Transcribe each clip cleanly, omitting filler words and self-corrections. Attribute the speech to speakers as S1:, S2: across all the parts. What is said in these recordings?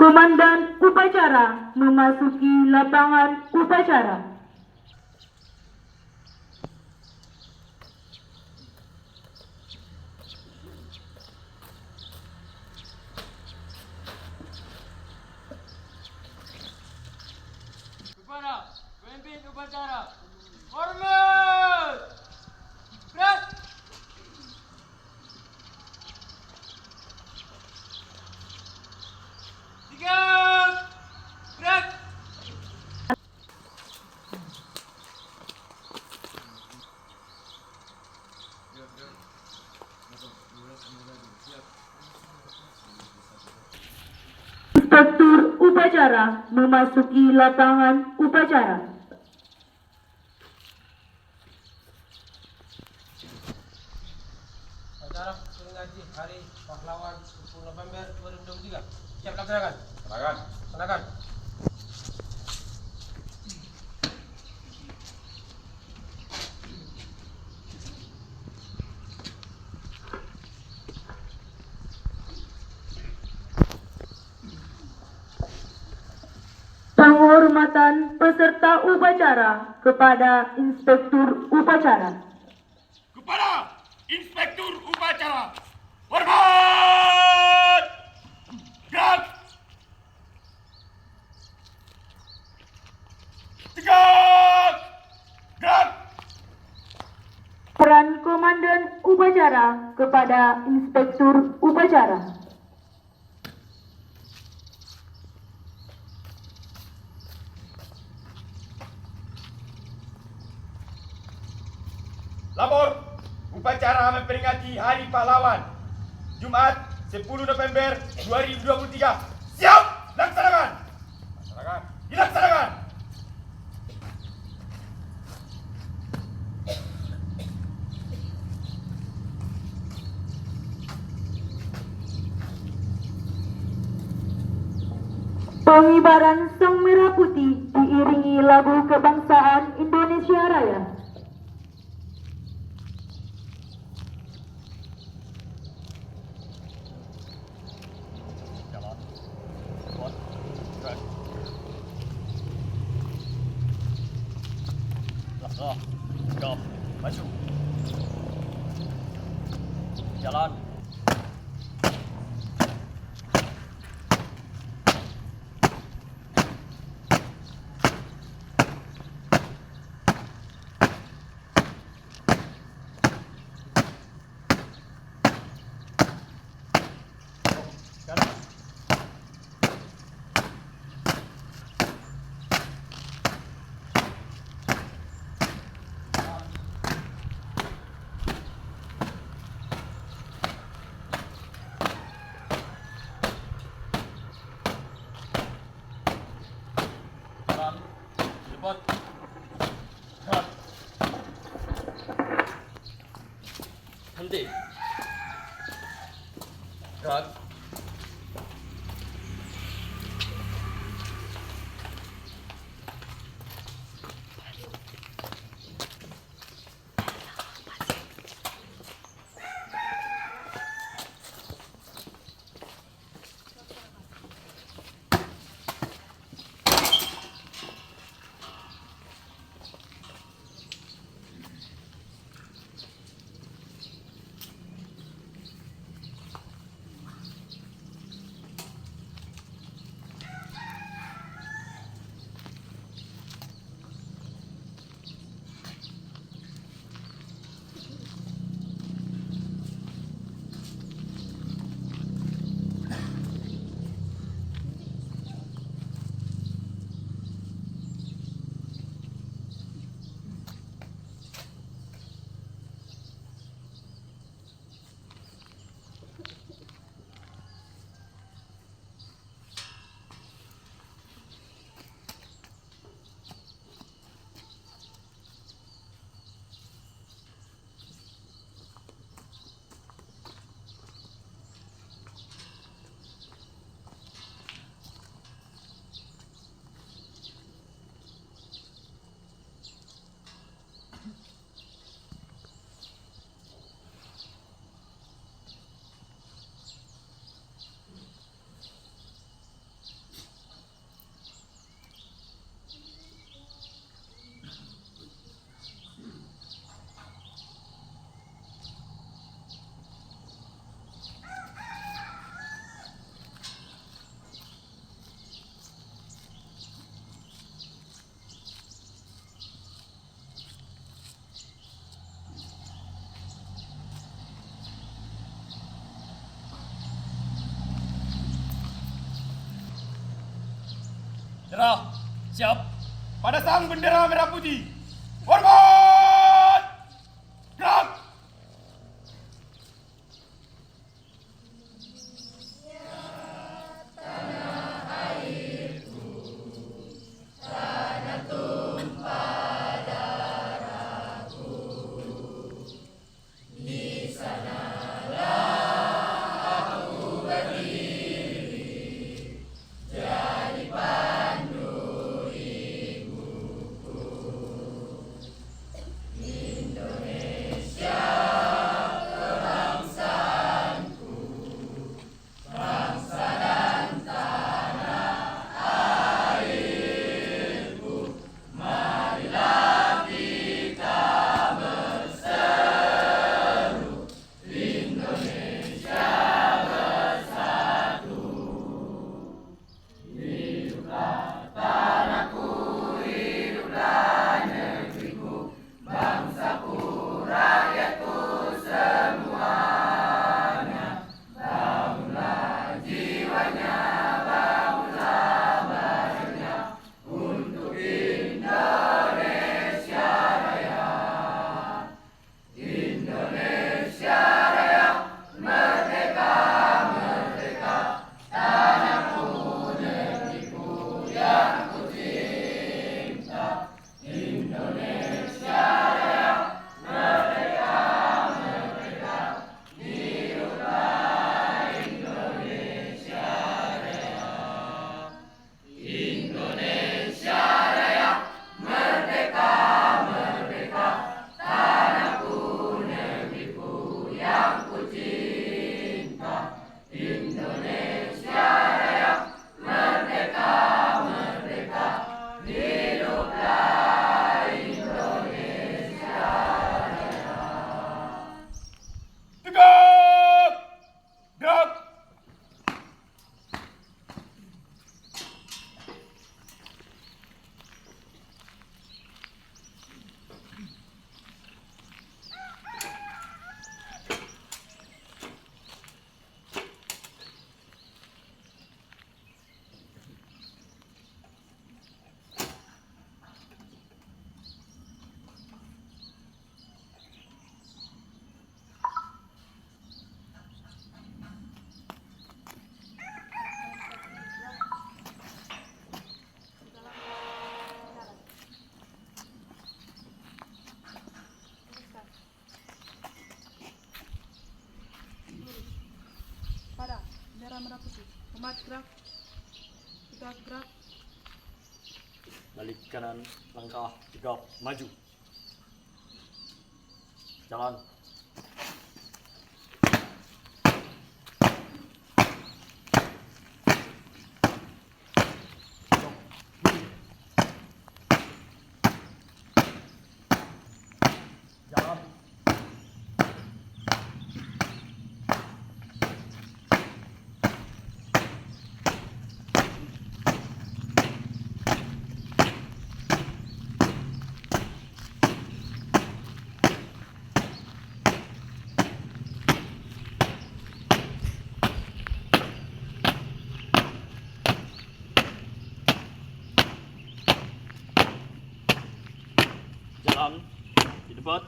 S1: Komandan upacara memasuki lapangan upacara.
S2: Kepada pemimpin upacara, hormat! Gerak! Sigap! Gerak!
S1: Inspektur upacara memasuki lapangan upacara.
S3: Acara peringati Hari Pahlawan 10 November 2023. Siap laksanakan. Laksanakan.
S1: Penghormatan peserta upacara kepada Inspektur upacara.
S4: Kepada Inspektur Upacara, hormat! Gerak! Tegak! Gerak!
S1: Peran Komandan upacara kepada Inspektur upacara.
S4: Lapor, upacara memperingati Hari Pahlawan, Jumat 10 November 2023. Siap! Laksanakan! Dilaksanakan!
S1: Pengibaran Sang Merah Putih diiringi lagu kebangsaan Indonesia Raya.
S2: Maju. Jalan. Cepat. Gerak. Henti. Gerak. Nyerah. Siap.
S4: Pada sang bendera merah putih. Hormat! Gerak! Tegak! Gerak!
S5: Pada bendera merah putih. Umat gerak. Tegak gerak.
S2: Balik kanan. Langkah. Tegap. Maju. Jalan. Jalan. Jalan. Di depan.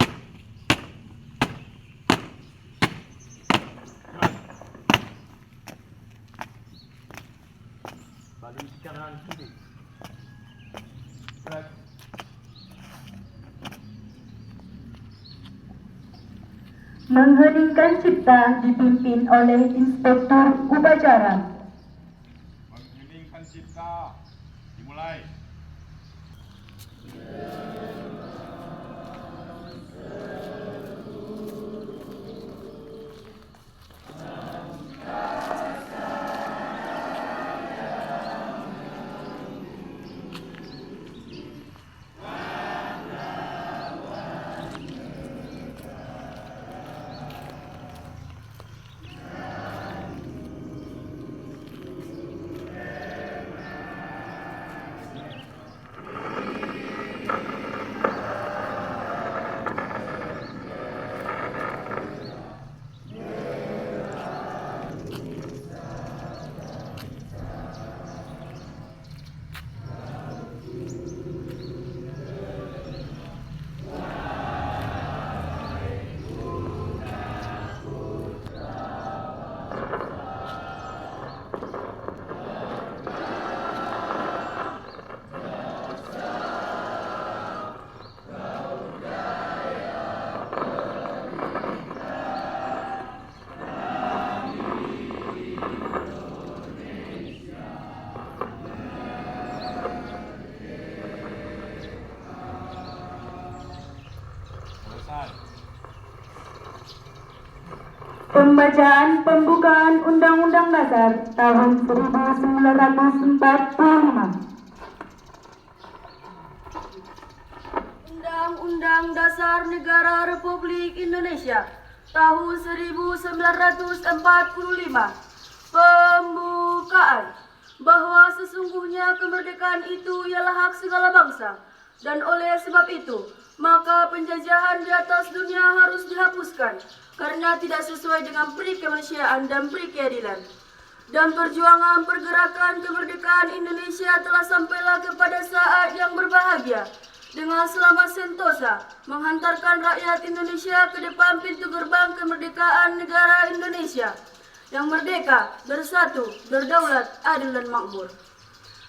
S2: Balik kanan kiri. Gerak.
S1: Mengheningkan cipta dipimpin oleh Inspektur Upacara.
S4: Mengheningkan cipta. Dimulai.
S1: Pembacaan pembukaan Undang-Undang Dasar tahun 1945.
S5: Undang-Undang Dasar Negara Republik Indonesia tahun 1945. Pembukaan. Bahwa sesungguhnya kemerdekaan itu ialah hak segala bangsa, dan oleh sebab itu, maka penjajahan di atas dunia harus dihapuskan, karena tidak sesuai dengan peri kemanusiaan dan peri keadilan. Dan perjuangan pergerakan kemerdekaan Indonesia telah sampailah kepada saat yang berbahagia, dengan selamat sentosa menghantarkan rakyat Indonesia ke depan pintu gerbang kemerdekaan negara Indonesia yang merdeka, bersatu, berdaulat, adil dan makmur.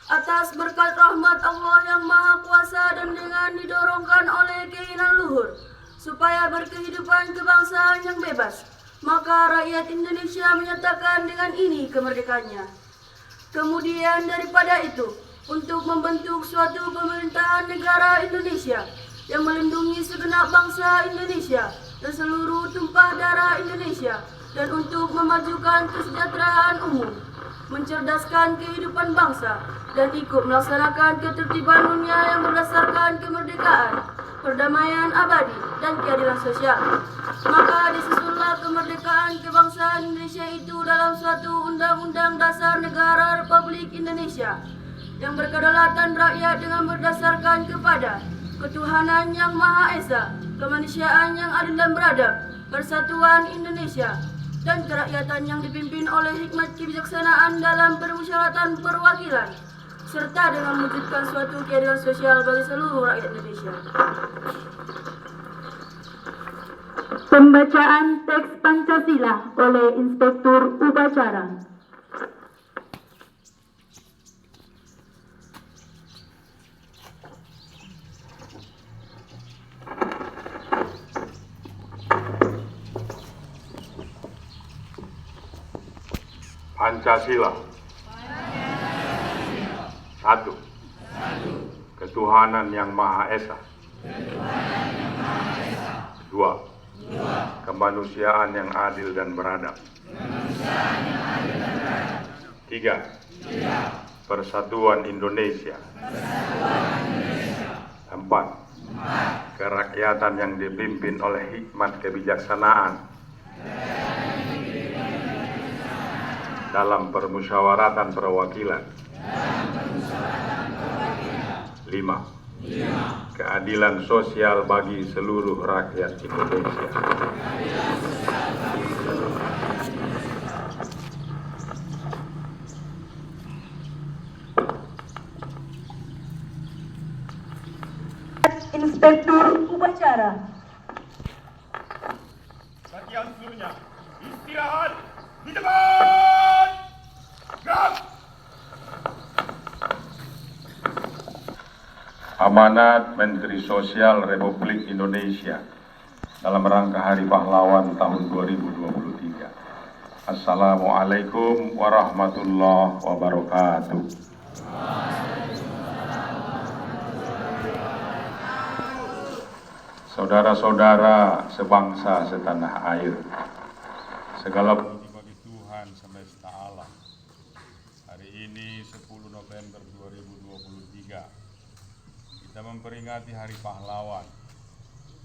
S5: Atas berkat rahmat Allah yang Maha Kuasa dan dengan didorongkan oleh keinginan luhur supaya berkehidupan kebangsaan yang bebas, maka rakyat Indonesia menyatakan dengan ini kemerdekaannya. Kemudian daripada itu, untuk membentuk suatu pemerintahan negara Indonesia yang melindungi segenap bangsa Indonesia dan seluruh tumpah darah Indonesia, dan untuk memajukan kesejahteraan umum, mencerdaskan kehidupan bangsa, dan ikut melaksanakan ketertiban dunia yang berdasarkan kemerdekaan, perdamaian abadi, dan keadilan sosial. Maka disusunlah kemerdekaan kebangsaan Indonesia itu dalam suatu Undang-Undang Dasar Negara Republik Indonesia yang berkedaulatan rakyat dengan berdasarkan kepada ketuhanan yang Maha Esa, kemanusiaan yang adil dan beradab, persatuan Indonesia, dan kerakyatan yang dipimpin oleh hikmat kebijaksanaan dalam permusyawaratan perwakilan, serta dengan mewujudkan suatu keadilan sosial bagi seluruh rakyat Indonesia.
S1: Pembacaan teks Pancasila oleh Inspektur Upacara.
S4: Pancasila. Satu. Ketuhanan yang Maha Esa. Dua. Kemanusiaan yang adil dan beradab. Tiga. Persatuan Indonesia. Empat. Kerakyatan yang dipimpin oleh hikmat kebijaksanaan dalam permusyawaratan perwakilan. 5. Keadilan sosial bagi seluruh rakyat Indonesia.
S1: Inspektur Upacara.
S4: Sekian seluruhnya. Istirahat di depan. Gerak. Amanat Menteri Sosial Republik Indonesia dalam rangka Hari Pahlawan tahun 2023. Assalamualaikum warahmatullahi wabarakatuh. Saudara-saudara sebangsa setanah air, segala puji bagi Tuhan semesta alam. Hari ini 10 November 2023 kita memperingati Hari Pahlawan,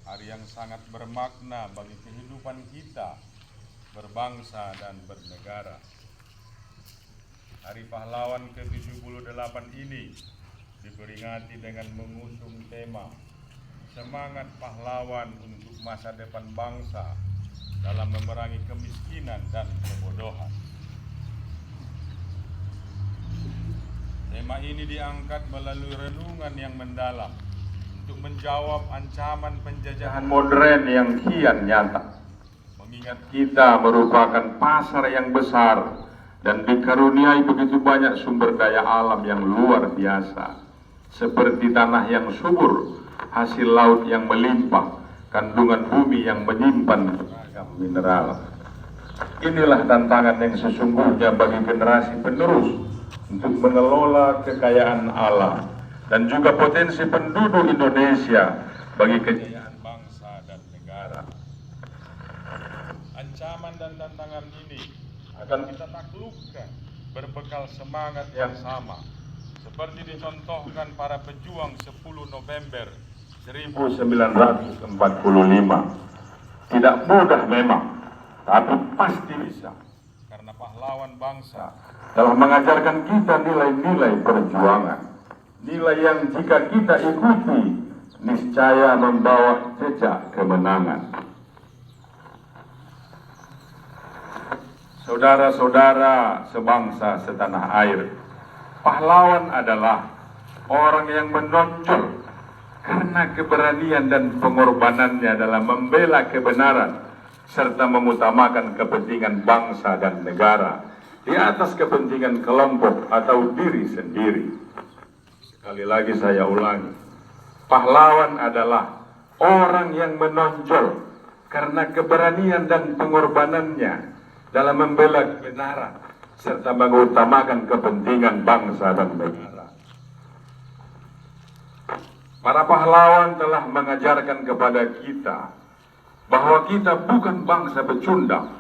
S4: hari yang sangat bermakna bagi kehidupan kita berbangsa dan bernegara. Hari Pahlawan ke-78 ini diperingati dengan mengusung tema Semangat Pahlawan untuk Masa Depan Bangsa dalam memerangi kemiskinan dan kebodohan. Tema ini diangkat melalui renungan yang mendalam untuk menjawab ancaman penjajahan modern yang kian nyata. Mengingat kita merupakan pasar yang besar dan dikaruniai begitu banyak sumber daya alam yang luar biasa, seperti tanah yang subur, hasil laut yang melimpah, kandungan bumi yang menyimpan beragam mineral. Inilah tantangan yang sesungguhnya bagi generasi penerus untuk mengelola kekayaan alam dan juga potensi penduduk Indonesia bagi kejayaan bangsa dan negara. Ancaman dan tantangan tantangan ini akan kita taklukkan berbekal semangat yang sama, seperti dicontohkan para pejuang 10 November 1945. Tidak mudah memang, tapi pasti bisa. Karena pahlawan bangsa telah mengajarkan kita nilai-nilai perjuangan, nilai yang jika kita ikuti niscaya membawa jejak kemenangan. Saudara-saudara sebangsa setanah air, pahlawan adalah orang yang menonjol karena keberanian dan pengorbanannya dalam membela kebenaran serta mengutamakan kepentingan bangsa dan negara di atas kepentingan kelompok atau diri sendiri. Sekali lagi saya ulangi, pahlawan adalah orang yang menonjol karena keberanian dan pengorbanannya dalam membela kebenaran serta mengutamakan kepentingan bangsa dan negara. Para pahlawan telah mengajarkan kepada kita bahwa kita bukan bangsa pecundang.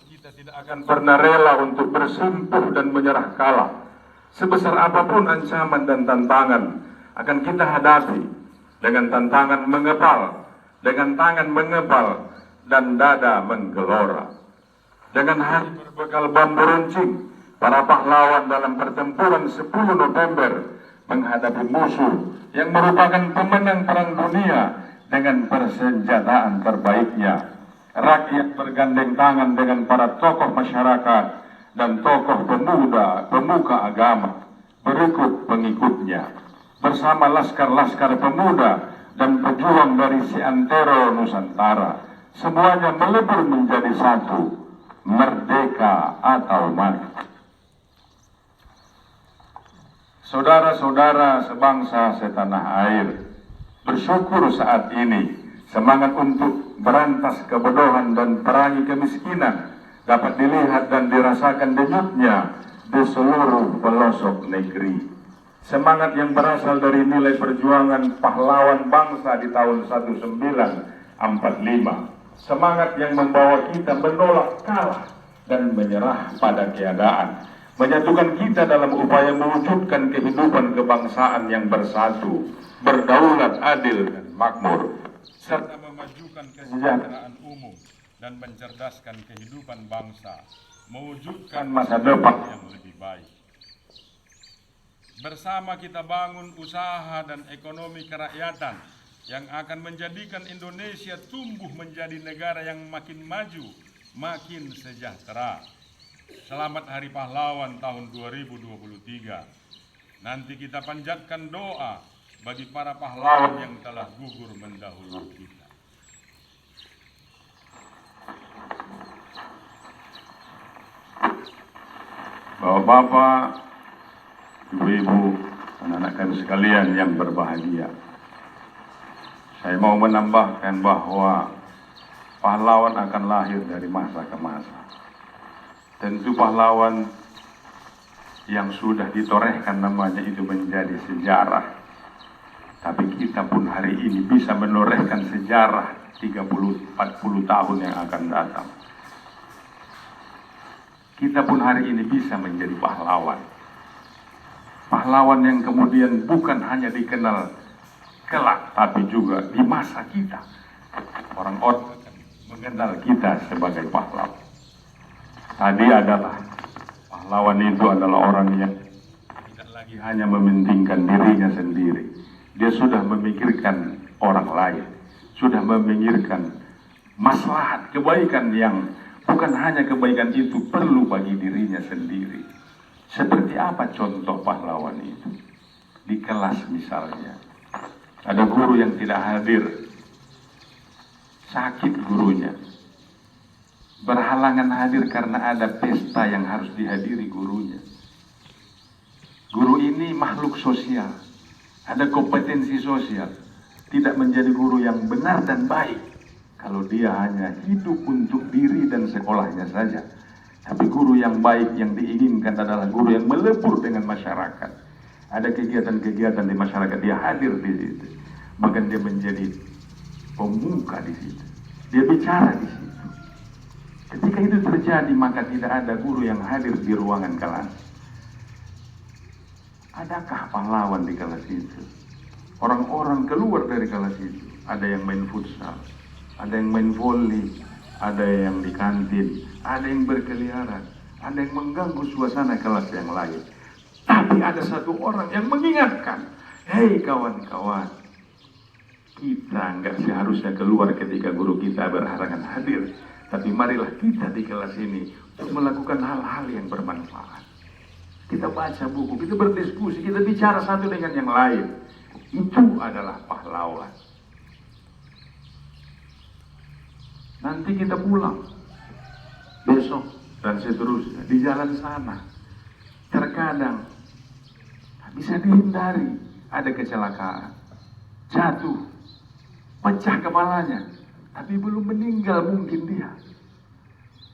S4: Kita tidak akan pernah rela untuk bersimpuh dan menyerah kalah. Sebesar apapun ancaman dan tantangan akan kita hadapi dengan tantangan mengepal, dengan tangan mengepal dan dada menggelora. Dengan hati berbekal bambu runcing, para pahlawan dalam pertempuran 10 November menghadapi musuh yang merupakan pemenang perang dunia dengan persenjataan terbaiknya. Rakyat bergandeng tangan dengan para tokoh masyarakat dan tokoh pemuka agama berikut pengikutnya. Bersama laskar-laskar pemuda dan pejuang dari Seantero Nusantara, semuanya melebur menjadi satu. Merdeka atau mati. Saudara-saudara sebangsa setanah air, bersyukur saat ini semangat untuk berantas kebodohan dan perangi kemiskinan dapat dilihat dan dirasakan denyutnya di seluruh pelosok negeri. Semangat yang berasal dari nilai perjuangan pahlawan bangsa di tahun 1945. Semangat yang membawa kita menolak kalah dan menyerah pada keadaan, menyatukan kita dalam upaya mewujudkan kehidupan kebangsaan yang bersatu, berdaulat, adil, dan makmur, serta memajukan kesejahteraan umum dan mencerdaskan kehidupan bangsa, mewujudkan masa depan yang lebih baik. Bersama kita bangun usaha dan ekonomi kerakyatan yang akan menjadikan Indonesia tumbuh menjadi negara yang makin maju, makin sejahtera. Selamat Hari Pahlawan tahun 2023. Nanti kita panjatkan doa bagi para pahlawan yang telah gugur mendahului kita. Bapak-bapak, ibu-ibu, anak-anak kami sekalian yang berbahagia. Saya mau menambahkan bahwa pahlawan akan lahir dari masa ke masa. Tentu pahlawan yang sudah ditorehkan namanya itu menjadi sejarah. Tapi kita pun hari ini bisa menorehkan sejarah 30-40 tahun yang akan datang. Kita pun hari ini bisa menjadi pahlawan. Pahlawan yang kemudian bukan hanya dikenal kelak, tapi juga di masa kita orang-orang mengenal kita sebagai pahlawan. Tadi adalah pahlawan itu adalah orang yang tidak lagi hanya mementingkan dirinya sendiri. Dia sudah memikirkan orang lain, sudah memikirkan maslahat kebaikan yang bukan hanya kebaikan itu perlu bagi dirinya sendiri. Seperti apa contoh pahlawan itu? Di kelas misalnya, ada guru yang tidak hadir, sakit gurunya, berhalangan hadir karena ada pesta yang harus dihadiri gurunya. Guru ini makhluk sosial, ada kompetensi sosial, tidak menjadi guru yang benar dan baik kalau dia hanya hidup untuk diri dan sekolahnya saja. Tapi guru yang baik yang diinginkan adalah guru yang melebur dengan masyarakat. Ada kegiatan-kegiatan di masyarakat, dia hadir di situ. Bahkan dia menjadi pemuka di situ. Dia bicara di situ. Ketika itu terjadi, maka tidak ada guru yang hadir di ruangan kelas. Adakah pahlawan di kelas itu? Orang-orang keluar dari kelas itu. Ada yang main futsal, ada yang main volley, ada yang di kantin, ada yang berkeliaran, ada yang mengganggu suasana kelas yang lain. Tapi ada satu orang yang mengingatkan, hei kawan-kawan, kita nggak seharusnya keluar ketika guru kita berhalangan hadir. Tapi marilah kita di kelas ini untuk melakukan hal-hal yang bermanfaat. Kita baca buku, kita berdiskusi, kita bicara satu dengan yang lain. Itu adalah pahlawan. Nanti kita pulang besok dan seterusnya di jalan sana. Terkadang bisa dihindari, ada kecelakaan, jatuh, pecah kepalanya, tapi belum meninggal mungkin dia.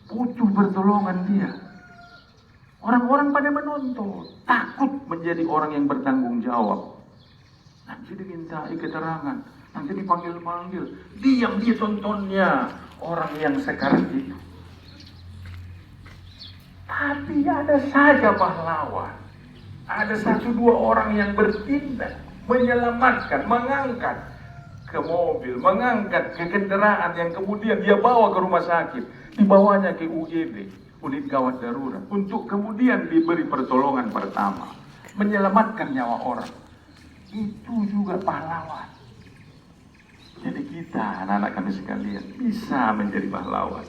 S4: Butuh pertolongan dia. Orang-orang pada menonton, takut menjadi orang yang bertanggung jawab. Nanti dimintai keterangan, nanti dipanggil-panggil, diam dia tontonnya orang yang sekarang itu. Tapi ada saja pahlawan, ada satu dua orang yang bertindak, menyelamatkan, mengangkat ke mobil, mengangkat ke kendaraan yang kemudian dia bawa ke rumah sakit, dibawanya ke UGD, unit gawat darurat, untuk kemudian diberi pertolongan pertama, menyelamatkan nyawa orang. Itu juga pahlawan. Jadi kita, anak-anak kami sekalian, bisa menjadi pahlawan.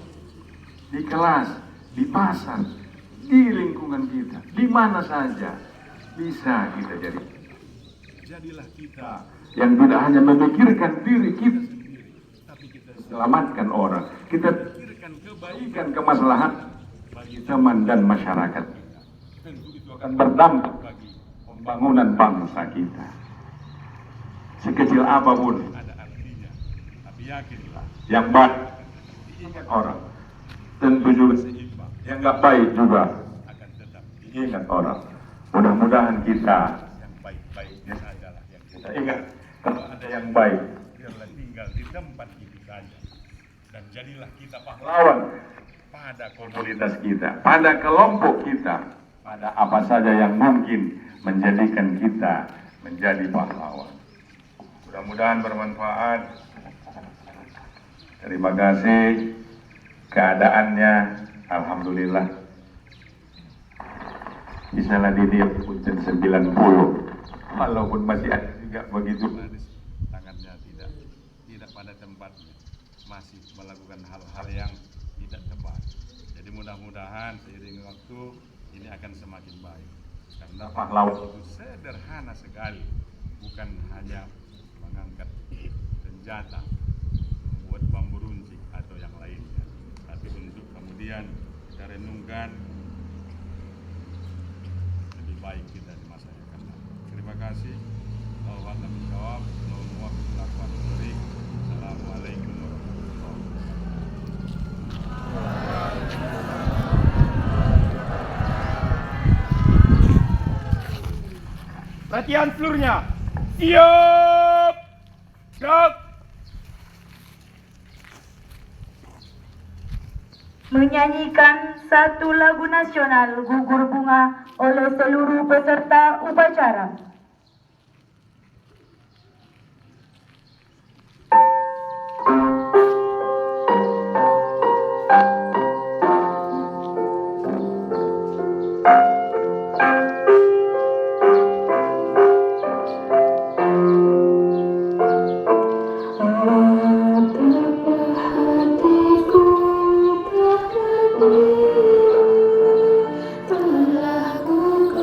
S4: Di kelas, di pasar, di lingkungan kita, di mana saja bisa kita jadi. Jadilah kita yang tidak hanya memikirkan diri kita sendiri, tapi kita selamatkan orang. Kita pikirkan kebaikan, kemaslahan bagi teman dan masyarakat. Tentu itu akan berdampak bagi pembangunan bangsa kita. Sekecil apapun ada artinya, tapi yakinlah yang baik diingat orang, tentu juga seimbang. Yang nggak baik juga akan tetap diingat orang. Mudah-mudahan kita yang baik-baiknya adalah yang kita ingat. Kalau ada yang baik, biarlah tinggal di tempat itu saja. Dan jadilah kita pahlawan pada komunitas kita, pada kelompok kita, pada apa saja yang mungkin menjadikan kita menjadi pahlawan. Mudah-mudahan bermanfaat. Terima kasih. Keadaannya, alhamdulillah, bisa didiam punten 90. Walaupun masih ada juga begitu. Tangannya tidak pada tempatnya, masih melakukan hal-hal yang tidak tepat. Jadi mudah-mudahan seiring waktu ini akan semakin baik. Karena pahlawan itu sederhana sekali, bukan hanya mengangkat senjata, membuat bambu runcing atau yang lainnya, tapi untuk kemudian kita renungkan lebih baik kita di masa yang akan datang. Terima kasih. Allahumma amin jawab. Allahumma bilakukan baik. Assalamualaikum warahmatullahi wabarakatuh.
S6: Latihan seluruhnya. Siap. Gerak.
S1: Menyanyikan satu lagu nasional Gugur Bunga oleh seluruh peserta upacara.
S5: Telah gugur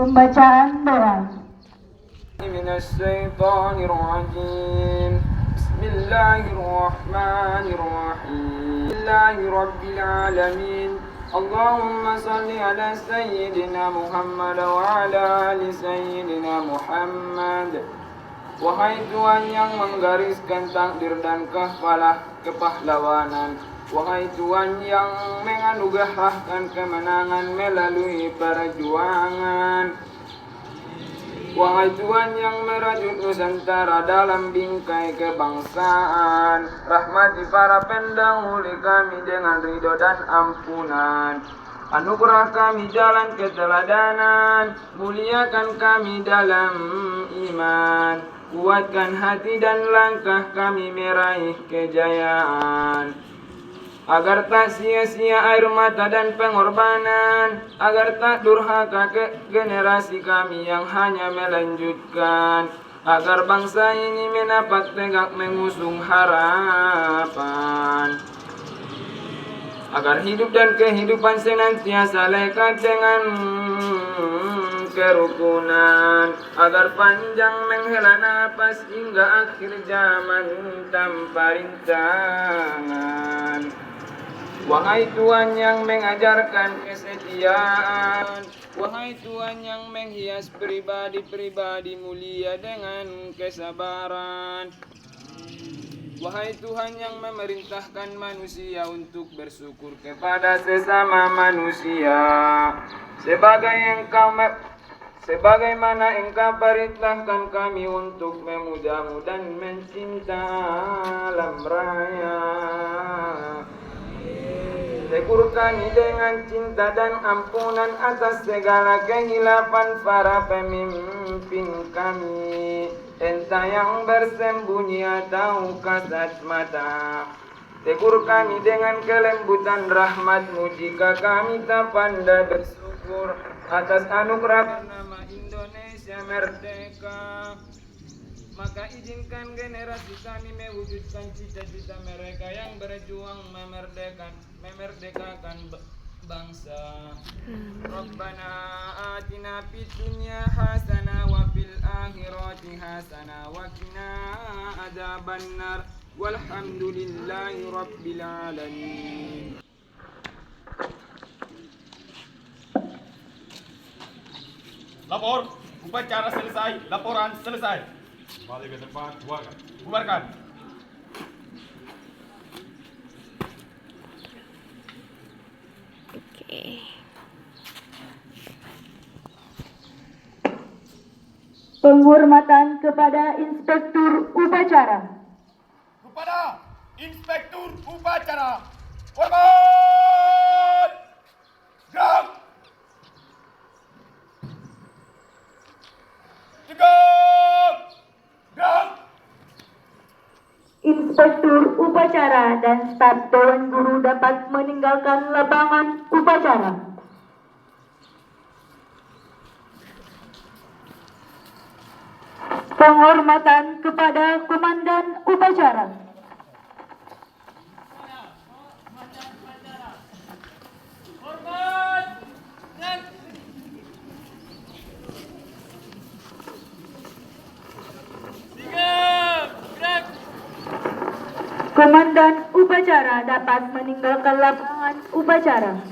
S1: Pembacaan doa.
S3: من الشيطان الرجيم بسم الله الرحمن الرحيم لله رب العالمين اللهم صل على سيدنا محمد وعلى آل سيدنا محمد. Wahai Tuhan yang menggariskan takdir dan kepahlawanan, wahai Tuhan yang menganugerahkan kemenangan melalui perjuangan, wahai Tuhan yang merajut Nusantara dalam bingkai kebangsaan, rahmati para pendahulu kami dengan ridho dan ampunan. Anugerah kami jalan keteladanan, muliakan kami dalam iman, kuatkan hati dan langkah kami meraih kejayaan. Agar tak sia-sia air mata dan pengorbanan, agar tak durhaka ke generasi kami yang hanya melanjutkan, agar bangsa ini menapak tegak mengusung harapan, agar hidup dan kehidupan senantiasa lekat dengan kerukunan, agar panjang menghela napas hingga akhir zaman tanpa rintangan. Wahai Tuhan yang mengajarkan kesetiaan, wahai Tuhan yang menghias pribadi-pribadi mulia dengan kesabaran, wahai Tuhan yang memerintahkan manusia untuk bersyukur kepada sesama manusia, sebagaimana Engkau perintahkan kami untuk memujamu dan mencinta alam raya. Tegur kami dengan cinta dan ampunan atas segala kehilapan para pemimpin kami, entah yang bersembunyi atau kasat mata. Tegur kami dengan kelembutan rahmat-Mu jika kami tak pandai bersyukur atas anugerah bernama Indonesia Merdeka. Maka izinkan generasi kami mewujudkan cita-cita mereka yang berjuang memerdekakan bangsa. Rabbana atina fid dunya hasanah wa fil akhirati hasanah wa qina adzabannar. Walhamdulillahi rabbil alamin.
S6: Lapor, upacara selesai, laporan selesai.
S4: Kembali ke tempat, bubarkan.
S6: Bubarkan.
S1: Penghormatan kepada Inspektur Upacara.
S6: Kepada Inspektur Upacara, hormat! Gerak! Tegak! Gerak!
S1: Inspektur Upacara dan staf Dewan Guru dapat meninggalkan lapangan upacara. Penghormatan kepada Komandan Upacara. Komandan Upacara dapat meninggalkan lapangan upacara.